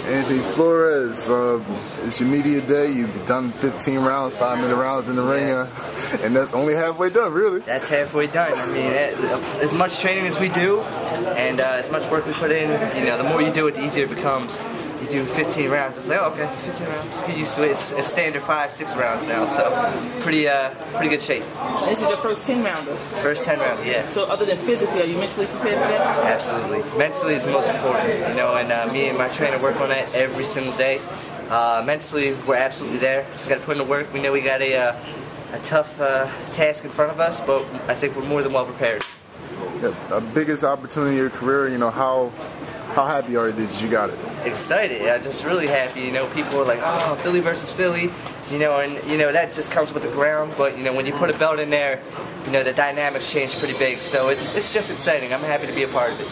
Anthony Flores, it's your media day. You've done 15 rounds, 5-minute rounds in the ring, and that's only halfway done, really. That's halfway done. I mean, as much training as we do, and as much work we put in, you know, the more you do it, the easier it becomes. You do 15 rounds, it's like, oh, okay, 15 rounds. Get used to it. It's standard 5-6 rounds now, so pretty good shape. This is your first 10-rounder? First 10-rounder, yeah. So other than physically, are you mentally prepared for that? Absolutely. Mentally is the most important, you know, and me and my trainer work on that every single day. Mentally, we're absolutely there. Just got to put in the work. We know we got a tough task in front of us, but I think we're more than well prepared. Yeah, the biggest opportunity in your career, you know, how happy are you that you got it? Excited. I'm just really happy. You know, people are like, oh, Philly versus Philly, you know, and you know that just comes with the ground. But you know, when you put a belt in there, you know the dynamics change pretty big. So it's just exciting. I'm happy to be a part of it.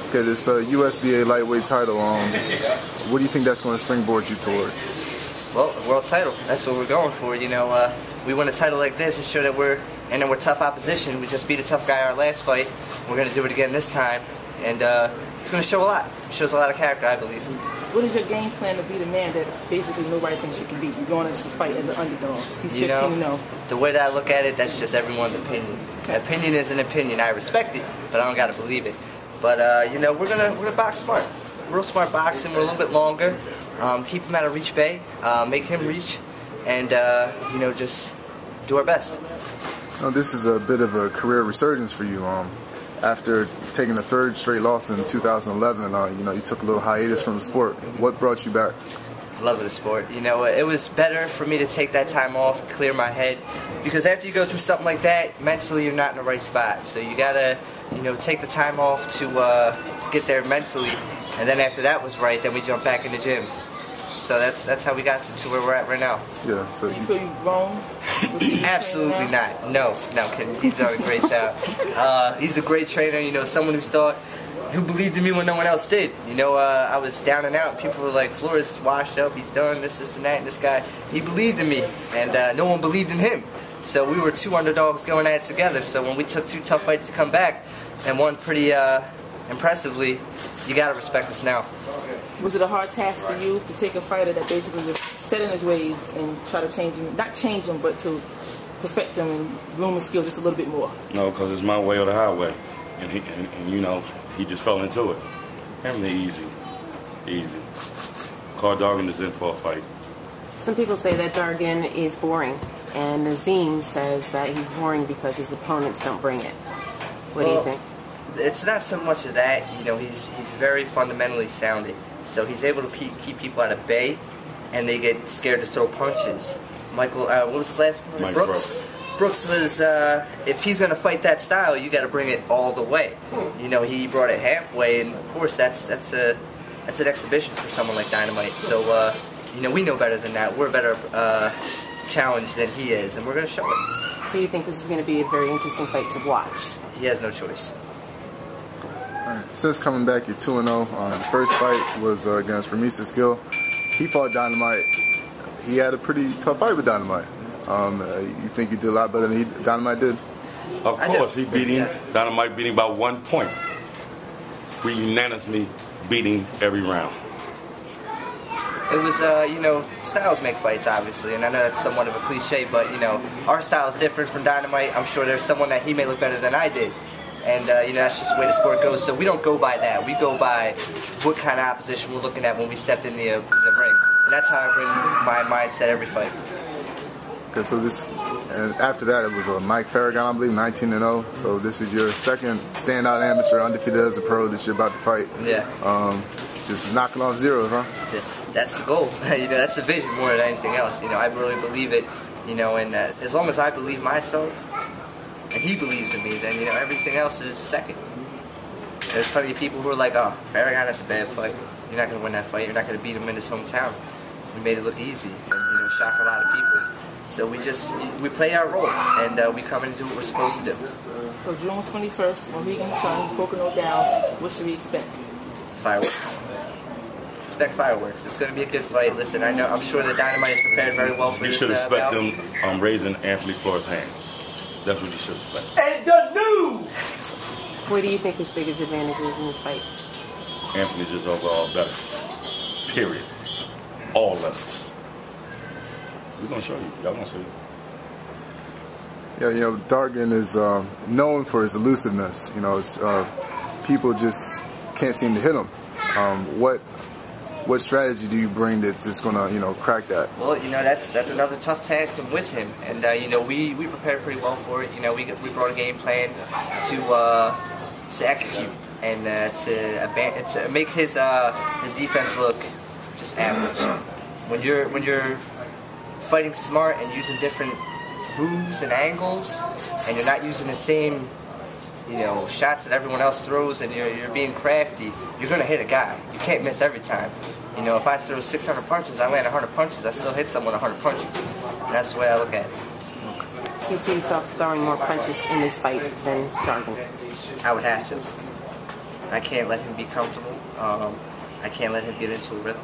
Okay, this USBA lightweight title. What do you think that's going to springboard you towards? Well, a world title. That's what we're going for. You know, we win a title like this and show that we're tough opposition. We just beat a tough guy our last fight. We're going to do it again this time. And it's going to show a lot. It shows a lot of character, I believe. What is your game plan to beat a man that basically nobody thinks you can beat? You're going into the fight as an underdog. He's 15-0. The way that I look at it, that's just everyone's opinion. Okay. Opinion is an opinion. I respect it, but I don't got to believe it. But you know, we're gonna box smart. Real smart boxing. We're a little bit longer. Keep him out of reach bay. Make him reach, and you know, just do our best. Now, this is a bit of a career resurgence for you. After taking a third straight loss in 2011, you know, you took a little hiatus from the sport. What brought you back? Love of the sport. You know, it was better for me to take that time off, clear my head, because after you go through something like that, mentally you're not in the right spot. So you gotta, you know, take the time off to get there mentally, and then after that was right, then we jump back in the gym. So that's how we got to where we're at right now. Yeah. So you feel you've grown? Absolutely not. No, I'm kidding. He's done a great job. He's a great trainer. You know, someone who believed in me when no one else did. You know, I was down and out. People were like, Flores is washed up. He's done this, and that. And this guy, he believed in me, and no one believed in him. So we were two underdogs going at it together. So when we took two tough fights to come back, and won pretty impressively, you gotta respect us now. Was it a hard task for you to take a fighter that basically was set in his ways and try to change him, not change him, but to perfect him and groom his skill just a little bit more? No, because it's my way or the highway. And you know, he just fell into it. Everything easy. Car dogging is in for a fight. Some people say that Dargan is boring, and Nazim says that he's boring because his opponents don't bring it. What do you think? It's not so much of that. You know, he's very fundamentally sounded. So he's able to keep people at bay, and they get scared to throw punches. Michael, what was his last name? Brooks. Brooks was, if he's going to fight that style, you got to bring it all the way. You know, he brought it halfway, and of course that's an exhibition for someone like Dynamite. So, you know, we know better than that. We're a better challenge than he is, and we're going to show it. So you think this is going to be a very interesting fight to watch? He has no choice. Since coming back, you're 2-0. The first fight was against Ramisa Skill. He fought Dynamite. He had a pretty tough fight with Dynamite. You think you did a lot better than Dynamite did? Of course, he beat him. Dynamite beat him by 1 point. We unanimously beat him every round. It was, you know, styles make fights, obviously, and I know that's somewhat of a cliche, but, you know, our style is different from Dynamite. I'm sure there's someone that he may look better than I did. And, you know, that's just the way the sport goes. So we don't go by that. We go by what kind of opposition we're looking at when we stepped in the ring. And that's how I bring my mindset every fight. Okay, so and after that, it was Mike Farragon, I believe, 19-0. So this is your second standout amateur, undefeated as a pro that you're about to fight. Yeah. Just knocking off zeros, huh? Yeah, that's the goal. You know, that's the vision more than anything else. You know, I really believe it. You know, and as long as I believe myself, and he believes in me, then, you know, everything else is second. There's plenty of people who are like, oh, Farragon, that's a bad fight. You're not going to win that fight. You're not going to beat him in his hometown. We made it look easy and, you know, shock a lot of people. So we play our role, and we come in and do what we're supposed to do. So June 21st, Mohegan Sun, Pocono Dallas, what should we expect? Fireworks. Expect fireworks. It's going to be a good fight. Listen, I'm sure that Dynamite is prepared very well for this. You should expect them raising Anthony Flores' hand. That's what you should expect. And the new! What do you think his biggest advantage is in this fight? Anthony's just overall better. Period. All levels. We're gonna show you. Y'all gonna see. Yeah, you know, Dargan is known for his elusiveness. You know, people just can't seem to hit him. What strategy do you bring that's just gonna, you know, crack that? Well, you know, that's another tough task with him, and you know, we prepared pretty well for it. You know, we brought a game plan to execute and to make his defense look just average. When you're fighting smart and using different moves and angles, and you're not using the same, you know, shots that everyone else throws, and you're being crafty, you're gonna hit a guy. You can't miss every time. You know, if I throw 600 punches, I land 100 punches, I still hit someone 100 punches. And that's the way I look at it. So you see yourself throwing more punches in this fight than Dargan? I would have to. I can't let him be comfortable. I can't let him get into a rhythm.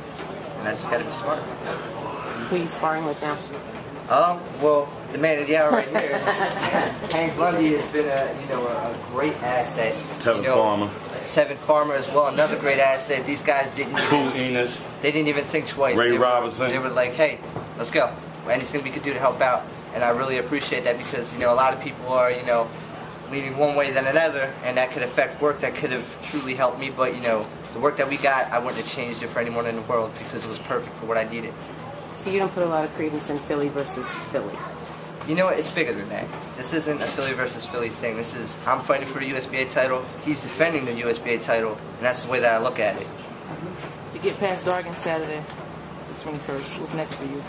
And I just gotta be smart. Who are you sparring with now? Well, the man of the hour right here, Hank Bundy, has been a great asset. Tevin Farmer. Tevin Farmer as well, another great asset. These guys didn't even think twice. Ray Robinson. They were like, hey, let's go. Anything we could do to help out. And I really appreciate that, because, you know, a lot of people are, you know, leaning one way than another, and that could affect work that could have truly helped me. But, you know, the work that we got, I wouldn't have changed it for anyone in the world, because it was perfect for what I needed. So you don't put a lot of credence in Philly versus Philly? You know what? It's bigger than that. This isn't a Philly versus Philly thing. This is, I'm fighting for the USBA title, he's defending the USBA title, and that's the way that I look at it. You get past Dargan Saturday, the 21st. What's next for you?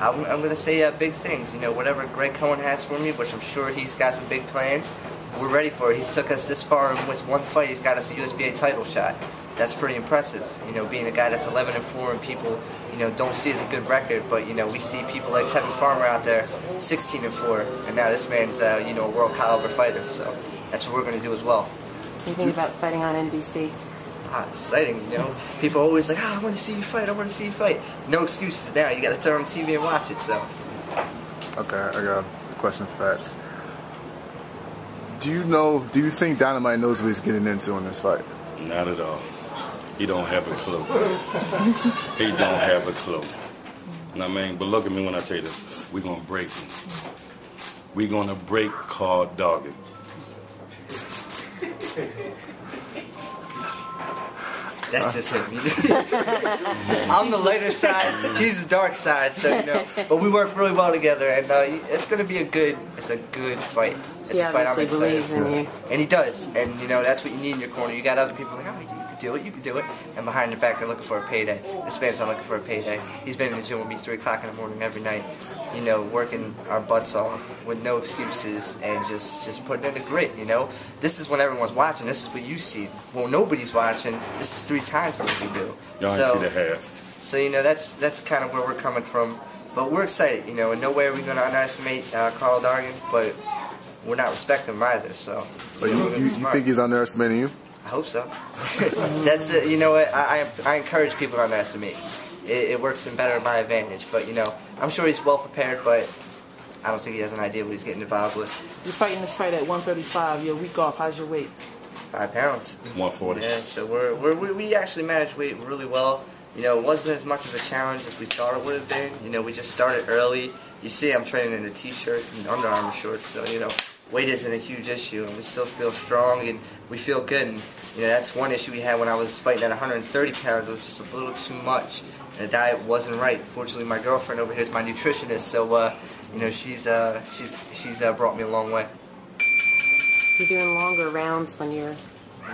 I'm going to say big things. You know, whatever Greg Cohen has for me, which I'm sure he's got some big plans, we're ready for it. He's took us this far, and with one fight, he's got us a USBA title shot. That's pretty impressive. You know, being a guy that's 11-4, and people, you know, don't see it as a good record, but, you know, we see people like Tevin Farmer out there, 16-4, and now this man's, you know, a world caliber fighter. So that's what we're going to do as well. You think about fighting on NBC? It's exciting, you know. People are always like, I want to see you fight, I want to see you fight. No excuses now. You got to turn on TV and watch it. So. Okay, I got a question for Fats. Do you think Dynamite knows what he's getting into in this fight? Not at all. He don't have a clue. He don't have a clue. You know what I mean? But look at me when I tell you this. We're going to break him. We're going to break Card Dogging. That's just him. I'm the lighter side, he's the dark side, so, you know. But we work really well together, and it's going to be a good fight. It's a fight I'm excited believes in you. And he does, and, you know, that's what you need in your corner. You got other people like, you can do it, and behind your back they're looking for a payday. This man's not looking for a payday. He's been in the gym with me 3 o'clock in the morning every night, you know, working our butts off with no excuses and just putting in the grit, you know. This is when everyone's watching. This is what you see. Well, nobody's watching. This is 3 times what we do. Y'all ain't see the half. So, you know, that's kind of where we're coming from. But we're excited, you know, and no way are we going to underestimate Carl Dargan, but we're not respecting him either, so. But you think he's underestimating you? I hope so. That's you know what, I encourage people to underestimate. It works in better my advantage, but, you know, I'm sure he's well prepared, but I don't think he has an idea what he's getting involved with. You're fighting this fight at 135. You're a week off. How's your weight? 5 pounds. 140. Yeah, so we actually managed weight really well. You know, it wasn't as much of a challenge as we thought it would have been. You know, we just started early. You see, I'm training in a t-shirt and Under Armour shorts, so, you know, weight isn't a huge issue, and we still feel strong and we feel good. And, you know, that's one issue we had when I was fighting at 130 pounds. It was just a little too much, and the diet wasn't right. Fortunately, my girlfriend over here is my nutritionist, so you know, she's brought me a long way. You're doing longer rounds when you're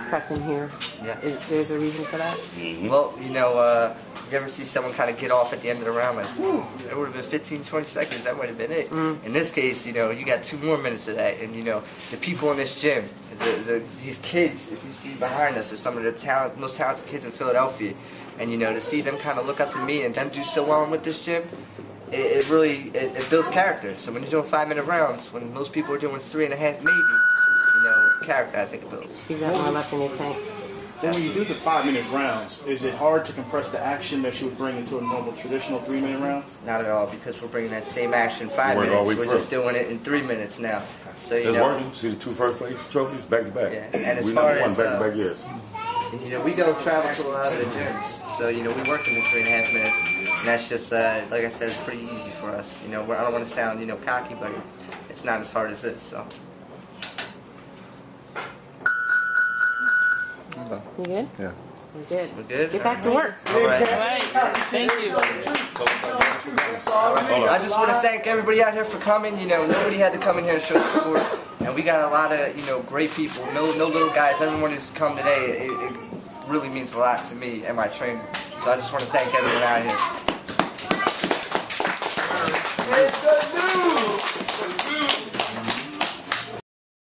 prepping here. Yeah. There's a reason for that? Mm-hmm. Well, you know, you ever see someone kind of get off at the end of the round like, whew, it would have been 15, 20 seconds, that might have been it. In this case, you know, you got 2 more minutes of that, and, you know, the people in this gym, these kids, if you see behind us, are some of the most talented kids in Philadelphia, and, you know, to see them kind of look up to me and them do so well with this gym, it really builds character. So when you're doing 5-minute rounds, when most people are doing 3.5 maybe, you know, character I think it builds. You got more left in your tank. Then when you do the 5-minute rounds, is it hard to compress the action that you would bring into a normal traditional 3-minute round? Not at all, because we're bringing that same action 5 minutes. We're just doing it in 3 minutes now. So, you It's know, working. See the 2 first place trophies back to back. Yeah. And as we far number 1 as back to back years. And, you know, we don't travel to a lot of the gyms, so you know we work in the 3.5 minutes, and that's just like I said, it's pretty easy for us. You know, I don't want to sound cocky, but it's not as hard as this. So. You good? Yeah. We're good. We're good? Get back to work. All right. All right. Thank you. I just want to thank everybody out here for coming. You know, nobody had to come in here and show support, and we got a lot of great people. No little guys. Everyone who's come today, it really means a lot to me and my trainer. So I just want to thank everyone out here. It's the news.